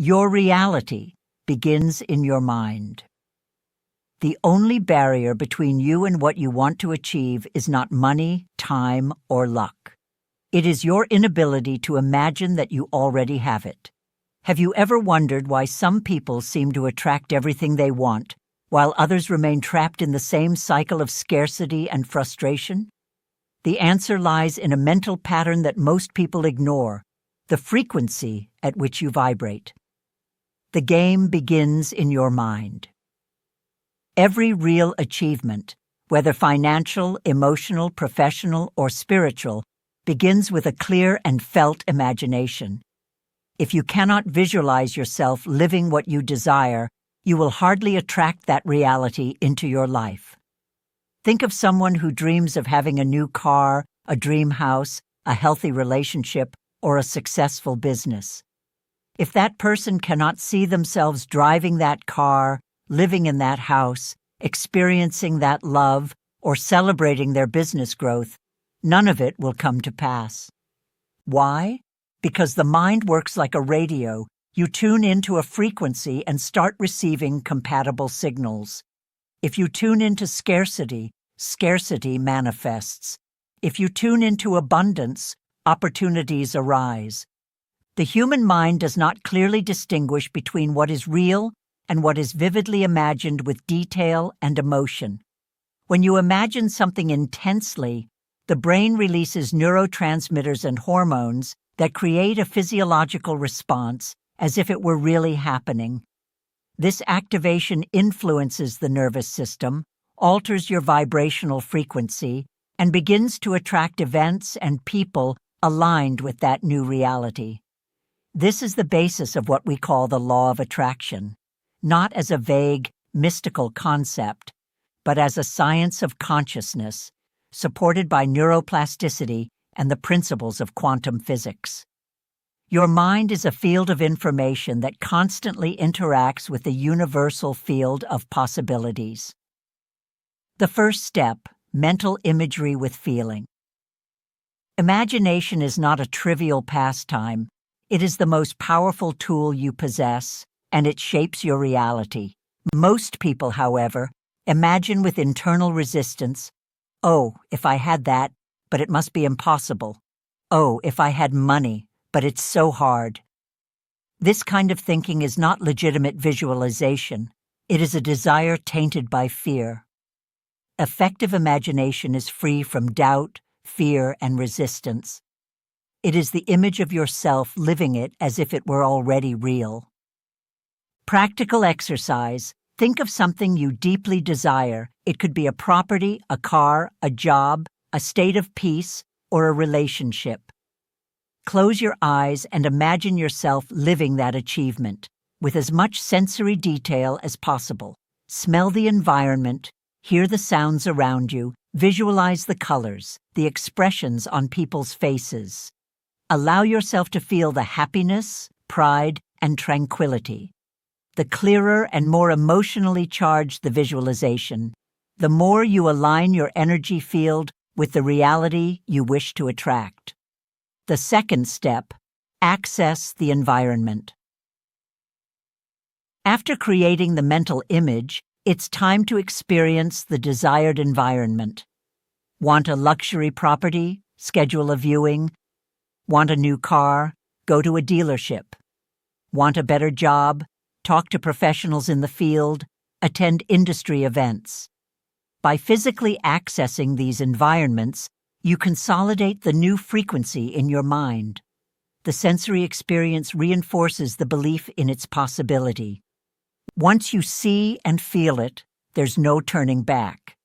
Your reality begins in your mind. The only barrier between you and what you want to achieve is not money, time, or luck. It is your inability to imagine that you already have it. Have you ever wondered why some people seem to attract everything they want, while others remain trapped in the same cycle of scarcity and frustration? The answer lies in a mental pattern that most people ignore: the frequency at which you vibrate. The game begins in your mind. Every real achievement, whether financial, emotional, professional, or spiritual, begins with a clear and felt imagination. If you cannot visualize yourself living what you desire, you will hardly attract that reality into your life. Think of someone who dreams of having a new car, a dream house, a healthy relationship, or a successful business. If that person cannot see themselves driving that car, living in that house, experiencing that love, or celebrating their business growth, none of it will come to pass. Why? Because the mind works like a radio. You tune into a frequency and start receiving compatible signals. If you tune into scarcity, scarcity manifests. If you tune into abundance, opportunities arise. The human mind does not clearly distinguish between what is real and what is vividly imagined with detail and emotion. When you imagine something intensely, the brain releases neurotransmitters and hormones that create a physiological response as if it were really happening. This activation influences the nervous system, alters your vibrational frequency, and begins to attract events and people aligned with that new reality. This is the basis of what we call the law of attraction, not as a vague, mystical concept, but as a science of consciousness, supported by neuroplasticity and the principles of quantum physics. Your mind is a field of information that constantly interacts with the universal field of possibilities. The first step: mental imagery with feeling. Imagination is not a trivial pastime. It is the most powerful tool you possess, and it shapes your reality. Most people, however, imagine with internal resistance. Oh, if I had that, but it must be impossible. Oh, if I had money, but it's so hard. This kind of thinking is not legitimate visualization. It is a desire tainted by fear. Effective imagination is free from doubt, fear, and resistance. It is the image of yourself living it as if it were already real. Practical exercise. Think of something you deeply desire. It could be a property, a car, a job, a state of peace, or a relationship. Close your eyes and imagine yourself living that achievement with as much sensory detail as possible. Smell the environment, hear the sounds around you, visualize the colors, the expressions on people's faces. Allow yourself to feel the happiness, pride, and tranquility. The clearer and more emotionally charged the visualization, the more you align your energy field with the reality you wish to attract. The second step: access the environment. After creating the mental image, it's time to experience the desired environment. Want a luxury property? Schedule a viewing. Want a new car? Go to a dealership. Want a better job? Talk to professionals in the field. Attend industry events. By physically accessing these environments, you consolidate the new frequency in your mind. The sensory experience reinforces the belief in its possibility. Once you see and feel it, there's no turning back.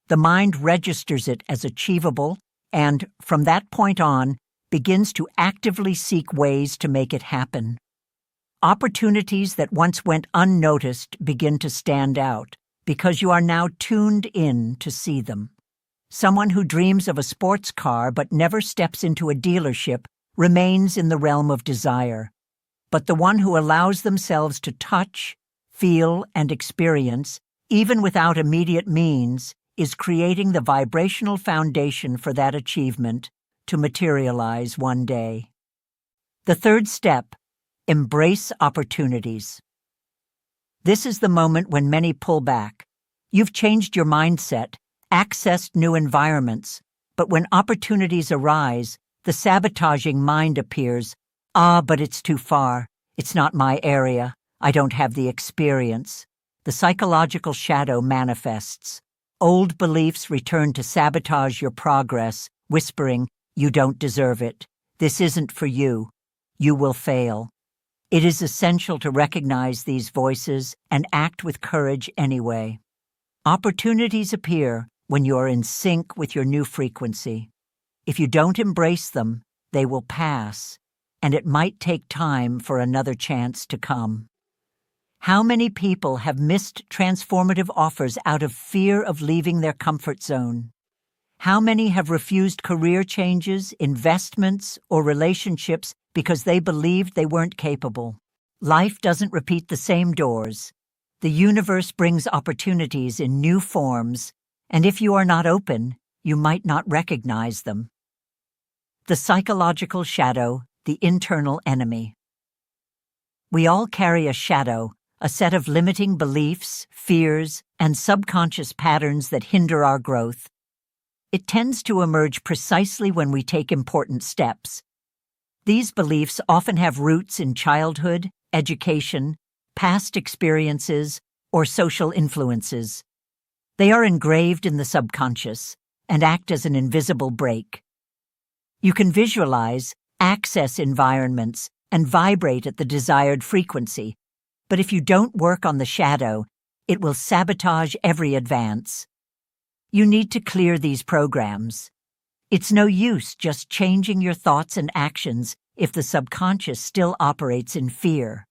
The mind registers it as achievable and, from that point on, begins to actively seek ways to make it happen. Opportunities that once went unnoticed begin to stand out because you are now tuned in to see them. Someone who dreams of a sports car but never steps into a dealership remains in the realm of desire. But the one who allows themselves to touch, feel, and experience, even without immediate means, is creating the vibrational foundation for that achievement to materialize one day. The third step: Embrace opportunities. This is the moment when many pull back. You've changed your mindset, accessed new environments, but when opportunities arise, the sabotaging mind appears. But it's too far. It's not my area. I don't have the experience. The psychological shadow manifests. Old beliefs return to sabotage your progress, whispering, "You don't deserve it. This isn't for you. You will fail." It is essential to recognize these voices and act with courage anyway. Opportunities appear when you are in sync with your new frequency. If you don't embrace them, they will pass, and it might take time for another chance to come. How many people have missed transformative offers out of fear of leaving their comfort zone? How many have refused career changes, investments, or relationships because they believed they weren't capable? Life doesn't repeat the same doors. The universe brings opportunities in new forms, and if you are not open, you might not recognize them. The psychological shadow, the internal enemy. We all carry a shadow, a set of limiting beliefs, fears, and subconscious patterns that hinder our growth. It tends to emerge precisely when we take important steps. These beliefs often have roots in childhood, education, past experiences, or social influences. They are engraved in the subconscious and act as an invisible brake. You can visualize, access environments, and vibrate at the desired frequency, but if you don't work on the shadow, it will sabotage every advance. You need to clear these programs. It's no use just changing your thoughts and actions if the subconscious still operates in fear.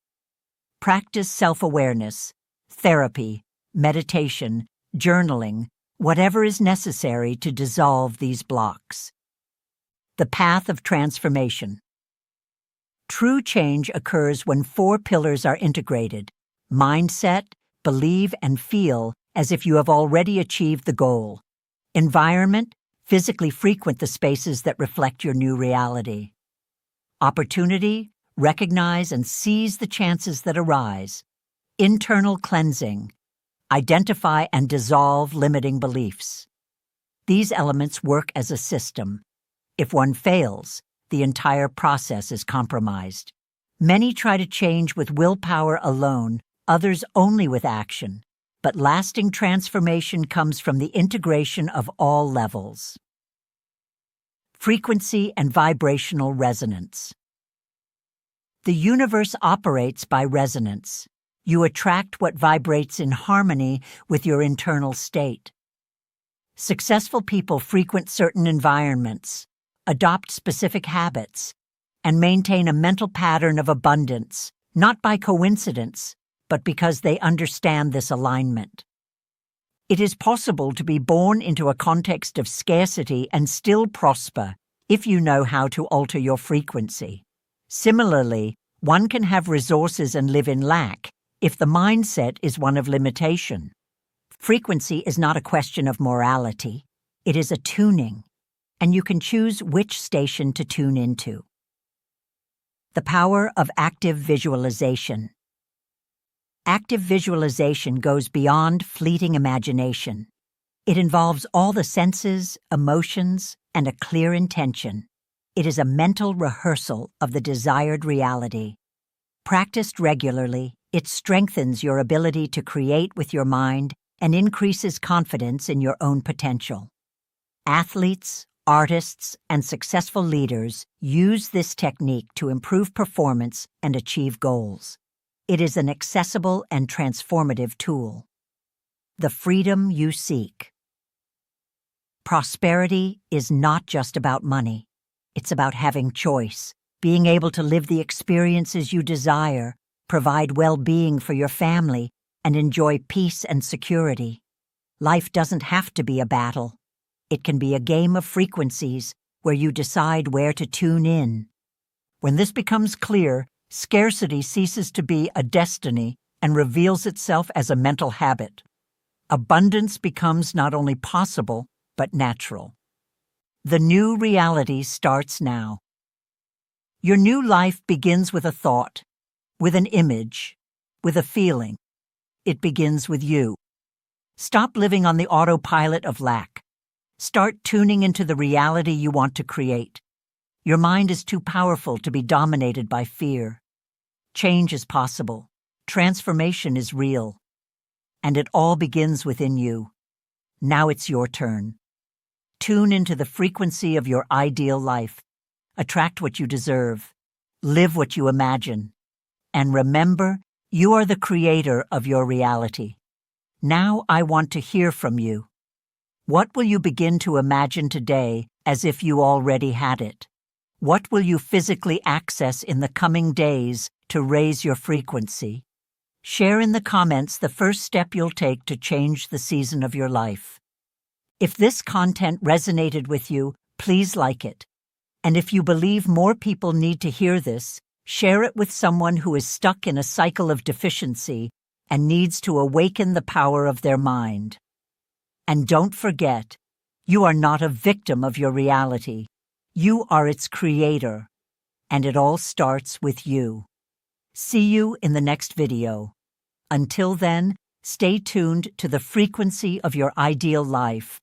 Practice self-awareness, therapy, meditation, journaling, whatever is necessary to dissolve these blocks. The path of transformation. True change occurs when 4 pillars are integrated: mindset, believe, and feel as if you have already achieved the goal. Environment, physically frequent the spaces that reflect your new reality. Opportunity, recognize and seize the chances that arise. Internal cleansing, identify and dissolve limiting beliefs. These elements work as a system. If one fails, the entire process is compromised. Many try to change with willpower alone, others only with action. But lasting transformation comes from the integration of all levels. Frequency and vibrational resonance. The universe operates by resonance. You attract what vibrates in harmony with your internal state. Successful people frequent certain environments, adopt specific habits, and maintain a mental pattern of abundance, not by coincidence, but because they understand this alignment. It is possible to be born into a context of scarcity and still prosper if you know how to alter your frequency. Similarly, one can have resources and live in lack if the mindset is one of limitation. Frequency is not a question of morality. It is a tuning, and you can choose which station to tune into. The power of active visualization. Active visualization goes beyond fleeting imagination. It involves all the senses, emotions, and a clear intention. It is a mental rehearsal of the desired reality. Practiced regularly, it strengthens your ability to create with your mind and increases confidence in your own potential. Athletes, artists, and successful leaders use this technique to improve performance and achieve goals. It is an accessible and transformative tool. The freedom you seek. Prosperity is not just about money. It's about having choice, being able to live the experiences you desire, provide well-being for your family, and enjoy peace and security. Life doesn't have to be a battle. It can be a game of frequencies where you decide where to tune in. When this becomes clear, scarcity ceases to be a destiny and reveals itself as a mental habit. Abundance becomes not only possible, but natural. The new reality starts now. Your new life begins with a thought. with an image, with a feeling. It begins with you. Stop living on the autopilot of lack. Start tuning into the reality you want to create. Your mind is too powerful to be dominated by fear. Change is possible. Transformation is real. And it all begins within you. Now it's your turn. Tune into the frequency of your ideal life. Attract what you deserve. Live what you imagine. And remember, you are the creator of your reality. Now I want to hear from you. What will you begin to imagine today as if you already had it? What will you physically access in the coming days to raise your frequency? Share in the comments the first step you'll take to change the season of your life. If this content resonated with you, please like it. And if you believe more people need to hear this, share it with someone who is stuck in a cycle of deficiency and needs to awaken the power of their mind. And don't forget, you are not a victim of your reality. You are its creator, and it all starts with you. See you in the next video. Until then, stay tuned to the frequency of your ideal life